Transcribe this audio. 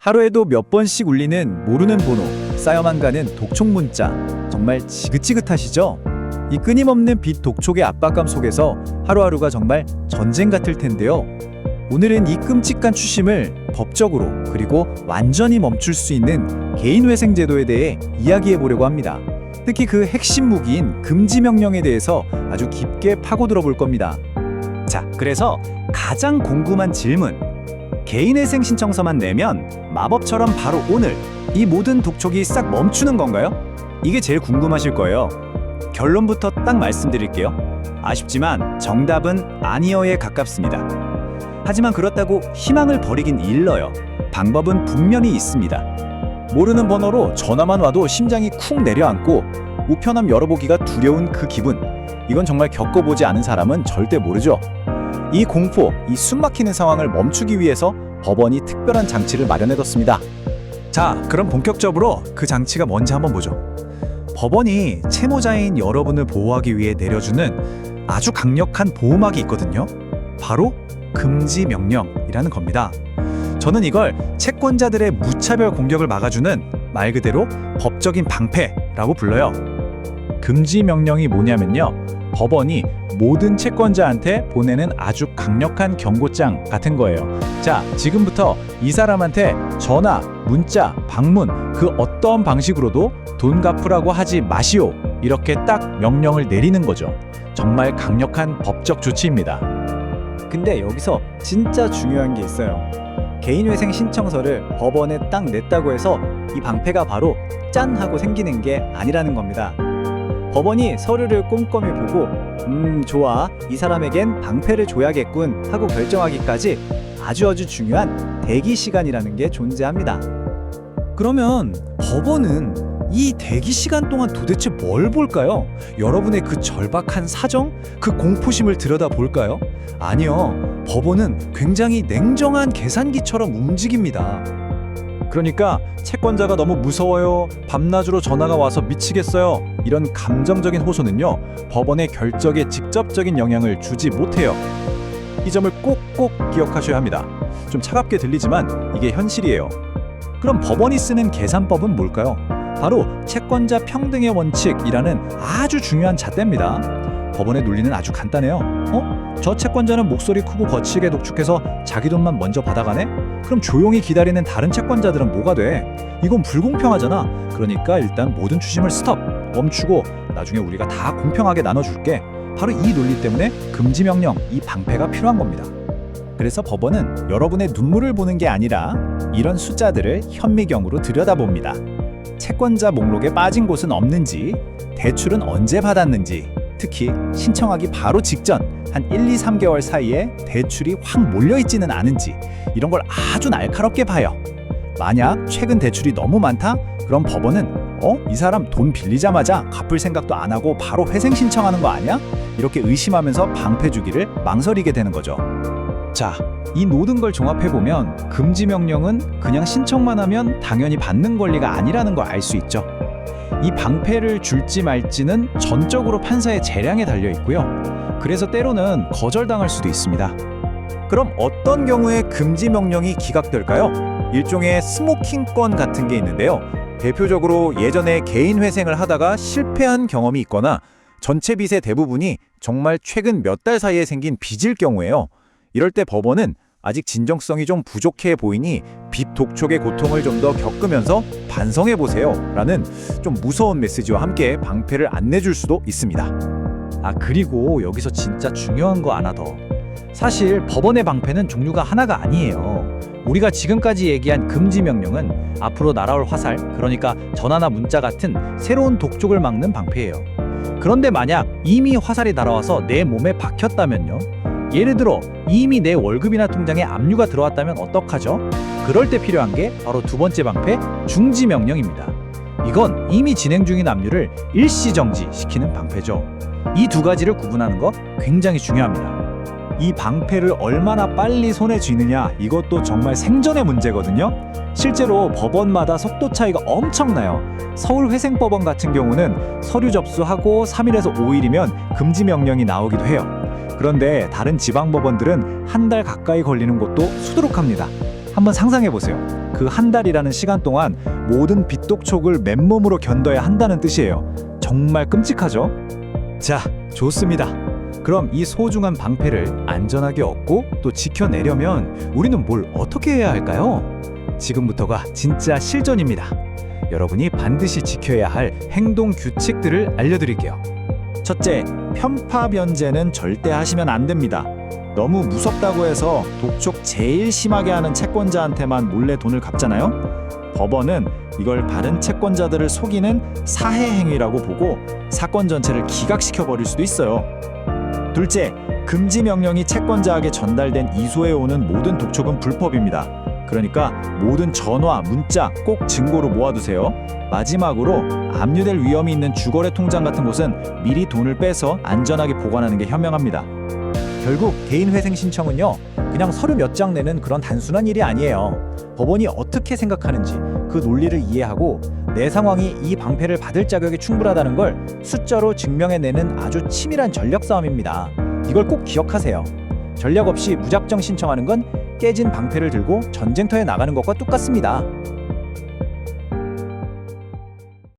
하루에도 몇 번씩 울리는 모르는 번호, 쌓여만 가는 독촉 문자, 정말 지긋지긋하시죠? 이 끊임없는 빚 독촉의 압박감 속에서 하루하루가 정말 전쟁 같을 텐데요. 오늘은 이 끔찍한 추심을 법적으로 그리고 완전히 멈출 수 있는 개인회생 제도에 대해 이야기해 보려고 합니다. 특히 그 핵심 무기인 금지 명령에 대해서 아주 깊게 파고들어 볼 겁니다. 자, 그래서 가장 궁금한 질문. 개인회생 신청서만 내면 마법처럼 바로 오늘 이 모든 독촉이 싹 멈추는 건가요? 이게 제일 궁금하실 거예요. 결론부터 딱 말씀드릴게요. 아쉽지만 정답은 아니어에 가깝습니다. 하지만 그렇다고 희망을 버리긴 일러요. 방법은 분명히 있습니다. 모르는 번호로 전화만 와도 심장이 쿵 내려앉고 우편함 열어보기가 두려운 그 기분, 이건 정말 겪어보지 않은 사람은 절대 모르죠. 이 공포, 이 숨막히는 상황을 멈추기 위해서 법원이 특별한 장치를 마련해뒀습니다. 자, 그럼 본격적으로 그 장치가 뭔지 한번 보죠. 법원이 채무자인 여러분을 보호하기 위해 내려주는 아주 강력한 보호막이 있거든요. 바로 금지 명령이라는 겁니다. 저는 이걸 채권자들의 무차별 공격을 막아주는 말 그대로 법적인 방패라고 불러요. 금지 명령이 뭐냐면요, 법원이 모든 채권자한테 보내는 아주 강력한 경고장 같은 거예요. 자, 지금부터 이 사람한테 전화, 문자, 방문 그 어떤 방식으로도 돈 갚으라고 하지 마시오, 이렇게 딱 명령을 내리는 거죠. 정말 강력한 법적 조치입니다. 근데 여기서 진짜 중요한 게 있어요. 개인회생 신청서를 법원에 딱 냈다고 해서 이 방패가 바로 짠 하고 생기는 게 아니라는 겁니다. 법원이 서류를 꼼꼼히 보고 좋아, 이 사람에겐 방패를 줘야겠군 하고 결정하기까지 아주 중요한 대기 시간이라는 게 존재합니다. 그러면 법원은 이 대기 시간 동안 도대체 뭘 볼까요? 여러분의 그 절박한 사정? 그 공포심을 들여다볼까요? 아니요, 법원은 굉장히 냉정한 계산기처럼 움직입니다. 그러니까 채권자가 너무 무서워요, 밤낮으로 전화가 와서 미치겠어요, 이런 감정적인 호소는요, 법원의 결정에 직접적인 영향을 주지 못해요. 이 점을 꼭꼭 기억하셔야 합니다. 좀 차갑게 들리지만 이게 현실이에요. 그럼 법원이 쓰는 계산법은 뭘까요? 바로 채권자 평등의 원칙이라는 아주 중요한 잣대입니다. 법원의 논리는 아주 간단해요. 저 채권자는 목소리 크고 거칠게 독촉해서 자기 돈만 먼저 받아가네? 그럼 조용히 기다리는 다른 채권자들은 뭐가 돼? 이건 불공평하잖아. 그러니까 일단 모든 추심을 스톱, 멈추고 나중에 우리가 다 공평하게 나눠줄게. 바로 이 논리 때문에 금지 명령, 이 방패가 필요한 겁니다. 그래서 법원은 여러분의 눈물을 보는 게 아니라 이런 숫자들을 현미경으로 들여다봅니다. 채권자 목록에 빠진 곳은 없는지, 대출은 언제 받았는지, 특히 신청하기 바로 직전 한 1, 2, 3개월 사이에 대출이 확 몰려있지는 않은지, 이런 걸 아주 날카롭게 봐요. 만약 최근 대출이 너무 많다? 그럼 법원은 이 사람 돈 빌리자마자 갚을 생각도 안 하고 바로 회생 신청하는 거 아니야? 이렇게 의심하면서 방패 주기를 망설이게 되는 거죠. 자, 이 모든 걸 종합해보면 금지 명령은 그냥 신청만 하면 당연히 받는 권리가 아니라는 걸 알 수 있죠. 이 방패를 줄지 말지는 전적으로 판사의 재량에 달려 있고요. 그래서 때로는 거절당할 수도 있습니다. 그럼 어떤 경우에 금지 명령이 기각될까요? 일종의 스모킹권 같은 게 있는데요. 대표적으로 예전에 개인 회생을 하다가 실패한 경험이 있거나 전체 빚의 대부분이 정말 최근 몇 달 사이에 생긴 빚일 경우에요. 이럴 때 법원은 아직 진정성이 좀 부족해 보이니 빚 독촉의 고통을 좀 더 겪으면서 반성해보세요 라는 좀 무서운 메시지와 함께 방패를 안 내줄 수도 있습니다. 그리고 여기서 진짜 중요한 거 하나 더. 사실 법원의 방패는 종류가 하나가 아니에요. 우리가 지금까지 얘기한 금지 명령은 앞으로 날아올 화살, 그러니까 전화나 문자 같은 새로운 독촉을 막는 방패예요. 그런데 만약 이미 화살이 날아와서 내 몸에 박혔다면요? 예를 들어 이미 내 월급이나 통장에 압류가 들어왔다면 어떡하죠? 그럴 때 필요한 게 바로 두 번째 방패, 중지 명령입니다. 이건 이미 진행 중인 압류를 일시 정지시키는 방패죠. 이 두 가지를 구분하는 거 굉장히 중요합니다. 이 방패를 얼마나 빨리 손에 쥐느냐, 이것도 정말 생존의 문제거든요. 실제로 법원마다 속도 차이가 엄청나요. 서울회생법원 같은 경우는 서류 접수하고 3일에서 5일이면 금지 명령이 나오기도 해요. 그런데 다른 지방법원들은 한 달 가까이 걸리는 곳도 수두룩합니다. 한번 상상해 보세요. 그 한 달이라는 시간 동안 모든 빚독촉을 맨몸으로 견뎌야 한다는 뜻이에요. 정말 끔찍하죠? 자, 좋습니다. 그럼 이 소중한 방패를 안전하게 얻고 또 지켜내려면 우리는 뭘 어떻게 해야 할까요? 지금부터가 진짜 실전입니다. 여러분이 반드시 지켜야 할 행동 규칙들을 알려드릴게요. 첫째, 편파 변제는 절대 하시면 안 됩니다. 너무 무섭다고 해서 독촉 제일 심하게 하는 채권자한테만 몰래 돈을 갚잖아요. 법원은 이걸 다른 채권자들을 속이는 사해 행위라고 보고 사건 전체를 기각시켜 버릴 수도 있어요. 둘째, 금지 명령이 채권자에게 전달된 이소에 오는 모든 독촉은 불법입니다. 그러니까 모든 전화, 문자 꼭 증거로 모아두세요. 마지막으로 압류될 위험이 있는 주거래 통장 같은 곳은 미리 돈을 빼서 안전하게 보관하는 게 현명합니다. 결국 개인회생 신청은요, 그냥 서류 몇 장 내는 그런 단순한 일이 아니에요. 법원이 어떻게 생각하는지 그 논리를 이해하고 내 상황이 이 방패를 받을 자격이 충분하다는 걸 숫자로 증명해내는 아주 치밀한 전략 싸움입니다. 이걸 꼭 기억하세요. 전략 없이 무작정 신청하는 건 깨진 방패를 들고 전쟁터에 나가는 것과 똑같습니다.